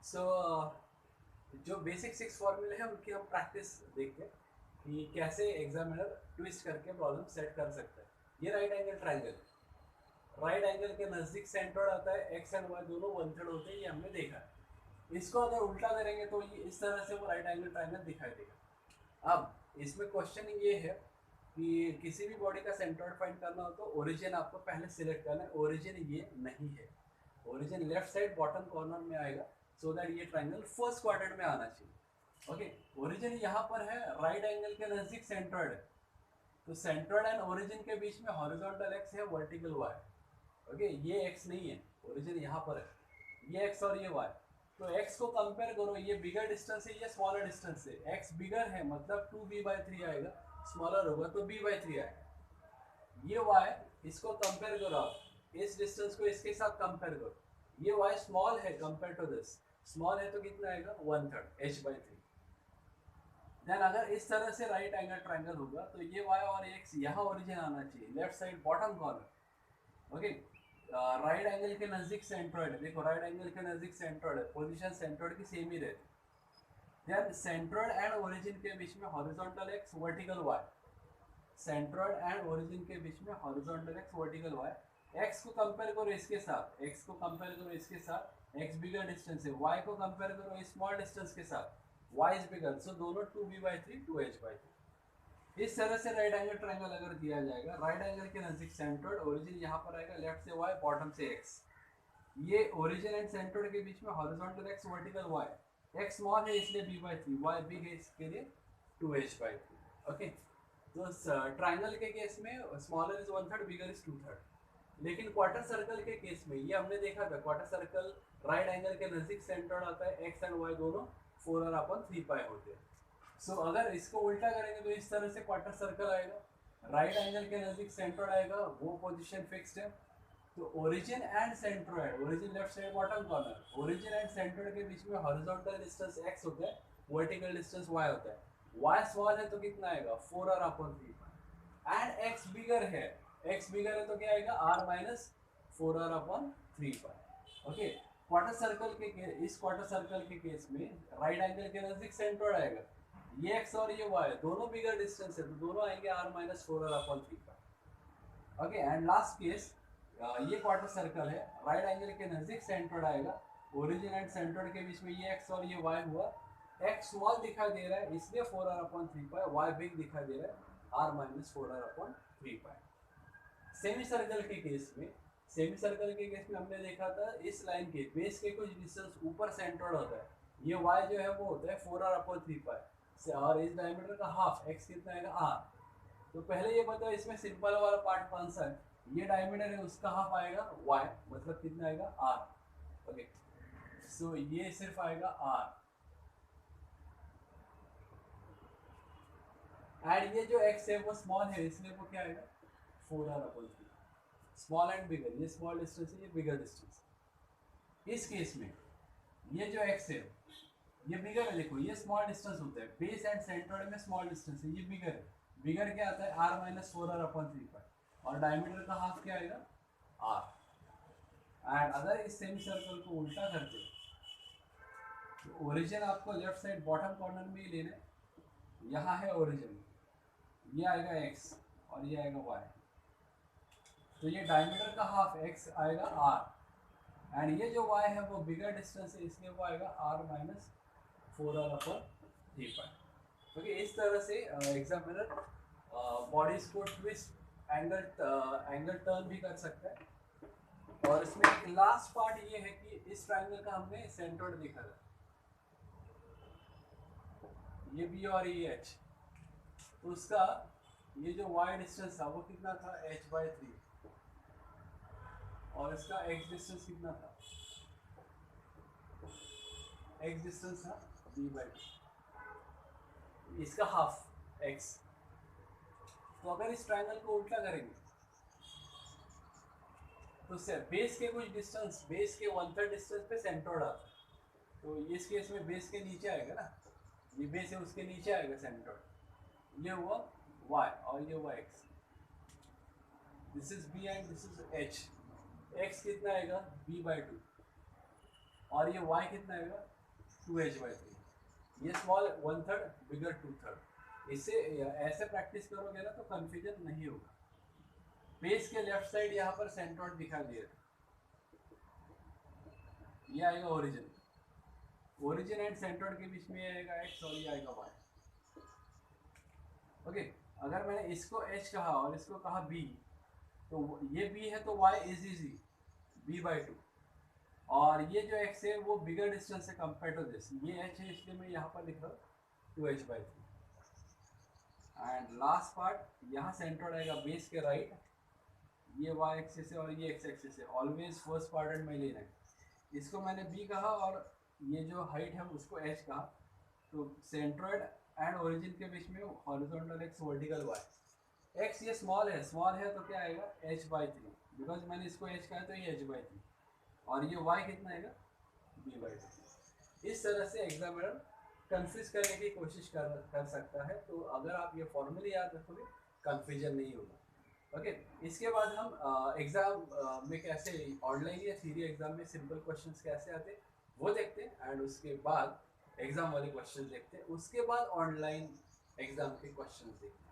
सो जो बेसिक 6 फॉर्मूले हैं उनकी हम प्रैक्टिस देखते हैं कि कैसे एग्जामिनर ट्विस्ट करके प्रॉब्लम सेट कर सकता है। ये right angle triangle, right angle के नज़दीक सेंट्रोइड आता है, एक्स एंड वाई दोनों 1/3 होते हैं, ये हमने देखा है। इसको अगर उल्टा करेंगे तो ये इस तरह से वो राइट एंगल ट्राइंगल दिखाई देगा। अब इसमें क्वेश्चन ये है कि किसी भी बॉडी का सेंट्रोइड फाइंड करना हो तो ओरिजिन आपको पहले सिलेक्ट करना है। ओरिजिन ये नहीं है, origin left side bottom corner में आएगा, सो दैट ये ट्राइंगल फर्स्ट क्वाड्रेंट में आना चाहिए। ओके, ओरिजिन यहाँ पर है, राइट एंगल के नजदीक सेंट्रोइड है, तो सेंट्रोइड एंड ओरिजिन के बीच में हॉरिजॉन्टल एक्स है, वर्टिकल वाई। ओके, ये एक्स नहीं है, ओरिजिन यहाँ पर है, ये एक्स और ये वाई। तो एक्स को कंपेयर करो, ये बिगर डिस्टेंस है, ये स्मॉलर डिस्टेंस है। एक्स बिगर है मतलब 2b/3 आएगा, स्मॉलर होगा तो b/3 आएगा। ये वाई, इसको कंपेयर करो आप, इस डिस्टेंस को इसके साथ कंपेयर करो, ये वाई स्मॉल है कंपेयर टू दिस, स्मॉल है तो कितना आएगा 1/3 h/3। देन अगर इस तरह से राइट एंगल ट्रायंगल होगा तो ये वाई और एक्स यहाँ ओरिजिन आना चाहिए, left side bottom corner. Okay, right angle के नजदीक सेंट्रोइड है, देखो राइट एंगल के नजदीक सेंट्रोइड है, पोजीशन सेंट्रोइड की सेम ही रहती। देन सेंट्रोइड एंड ओरिजिन के बीच में horizontal x, vertical y. Centroid and origin के बीच में horizontal x, vertical y. X को कंपेयर करो इसके साथ, एक्स को कंपेयर करो इसके साथ, एक्स बिगर डिस्टेंस है। वाई को कंपेयर करो इस स्मॉल डिस्टेंस के साथ, वाई इज बिगर, सो दोनों 2b/3 2h/3। इस तरह से राइट एंगल ट्रायंगल अगर दिया जाएगा, राइट एंगल के नजदीक सेंट्रोइड, ओरिजिन यहाँ पर आएगा, लेफ्ट से वाई, बॉटम से एक्स। ये ओरिजिन एंड सेंट्रोइड के बीच में horizontal x, vertical y. X small है इसलिए b/3, वाई बिग है इसके लिए 2h/3। ओके, तो ट्राइंगल के केस में स्मॉलर इज 1/3, बिगर इज 2/3। लेकिन क्वार्टर सर्कल के केस में ये हमने देखा था, क्वार्टर सर्कल राइट एंगल के नजदीक सेंटर्ड आता है, एक्स एंड वाई दोनों 4r/3π होते हैं। सो अगर इसको उल्टा करेंगे तो इस तरह से क्वार्टर सर्कल आएगा, राइट एंगल के नजदीक सेंटर्ड आएगा, वो पोजीशन फिक्स्ड है। तो origin and centroid, origin left side bottom corner, origin and centroid के बीच में हॉरिजॉन्टल डिस्टेंस x होता है, वर्टिकल डिस्टेंस y होता है। y स्मॉल है तो कितना आएगा 4r/3π। एंड x बिगर है, x बिगर है तो क्या आएगा r-4r/3π। ओके, क्वार्टर सर्कल के इस क्वार्टर सर्कल के केस में राइट एंगल के नजदीक सेंट्रोइड आएगा, ये x और ये y दोनों बिगर डिस्टेंस है तो दोनों आएंगे r-4r/3π। Okay, and last case, ये क्वार्टर सर्कल है, राइट एंगल के नजदीक सेंट्रोइड आएगा, ओरिजिन एंड सेंट्रोइड के बीच में ये x और ये y हुआ, x स्मॉल दिखाई दे रहा है इसलिए 4r/3π, y बिग दिखाई दे रहा है r-4r/3π। सेमी सर्कल के केस में, सेमी सर्कल के केस में हमने देखा था इस लाइन के बेस के कुछ डिस्टेंस ऊपर सेंट्रोइड होता है, ये y जो है वो होता है 4r/3π से, और इस डायमीटर का हाफ x कितना आएगा r। तो पहले ये बताओ इसमें सिंपल वाला पार्ट कौन सा है, ये डायमीटर है उसका हाफ आएगा y, मतलब कितना आएगा r। ओके, सो ये सिर्फ आएगा r, एंड ये जो x है वो स्मॉल है इसलिए वो क्या आएगा 4r/3। स्मॉल एंड बिगर, ये स्मॉल डिस्टेंस है, ये बिगर डिस्टेंस। इस केस में ये जो x है ये बिगर है, देखो ये स्मॉल डिस्टेंस होता है, बेस एंड सेंट्रोइड में स्मॉल डिस्टेंस है, ये बिगर है। बिगर क्या आता है r-4r/3π, और डायमीटर का हाफ क्या आएगा r। एंड अगर इस सेमी सर्कल को उल्टा करते तो ओरिजिन आपको लेफ्ट साइड बॉटम कॉर्नर में ही लेना है, यहाँ है ओरिजिन, ये आएगा x और ये आएगा y, तो ये डायमीटर का हाफ x आएगा r, एंड ये जो y है वो बिगर डिस्टेंस है इसलिए वो आएगा r-4r/3π। ओके, इस तरह से एग्जामिनर बॉडीज को ट्विस्ट एंगल टर्न भी कर सकता है। और इसमें एक लास्ट पार्ट ये है कि इस ट्रायंगल का हमने सेंट्रोइड देखा था, ये बी और ये एच, तो उसका ये जो y डिस्टेंस था वो कितना था h/3, और इसका x डिस्टेंस कितना था, x डिस्टेंस था b/2, इसका हाफ x। तो अगर इस ट्रायंगल को उल्टा करेंगे तो बेस के कुछ डिस्टेंस, बेस के 1/3 डिस्टेंस पे सेंट्रोइड आता है, तो इस केस में बेस के नीचे आएगा ना, ये बेस है उसके नीचे आएगा सेंट्रोइड, ये हुआ y और ये हुआ x, this is b and this is h। x कितना आएगा b/2 और ये y कितना आएगा 2h/3, ये स्मॉल 1/3, बिगर 2/3। इससे ऐसे प्रैक्टिस करोगे ना तो कंफ्यूजन नहीं होगा। पेज के लेफ्ट साइड यहाँ पर सेंट्रोइड दिखा दिया, ये आएगा ओरिजिन, ओरिजिन एंड सेंट्रोइड के बीच में आएगा x और ये आएगा y। ओके, अगर मैंने इसको h कहा और इसको कहा b, तो ये b है तो y इज इजी b/2, और ये जो x है वो बिगर डिस्टेंस है कंपेयर टू दिस, ये h है इसलिए मैं यहाँ पर लिख रहा हूँ 2h/3। एंड लास्ट पार्ट यहाँ सेंट्रोइड आएगा बेस के राइट, ये y एक्सिस है और ये x एक्सिस है, ऑलवेज फर्स्ट क्वाड्रेंट में लेना है। इसको मैंने b कहा और ये जो हाइट है उसको h कहा, तो सेंट्रोइड एंड ओरिजिन के बीच में horizontal x, vertical y। x ये स्मॉल है तो क्या आएगा h/3, बिकॉज मैंने इसको h कहा तो ये h/3, और ये y कितना आएगा b/2। इस तरह से एग्जामिनर कंफ्यूज करने की कोशिश कर सकता है। तो अगर आप ये फॉर्मूले याद रखोगे कंफ्यूजन नहीं होगा। ओके, इसके बाद हम एग्जाम में कैसे ऑनलाइन या थ्योरी एग्जाम में सिंपल क्वेश्चंस कैसे आते हैं वो देखते हैं, एंड उसके बाद एग्जाम वाले क्वेश्चन देखते हैं, उसके बाद ऑनलाइन एग्जाम के क्वेश्चन देखते हैं।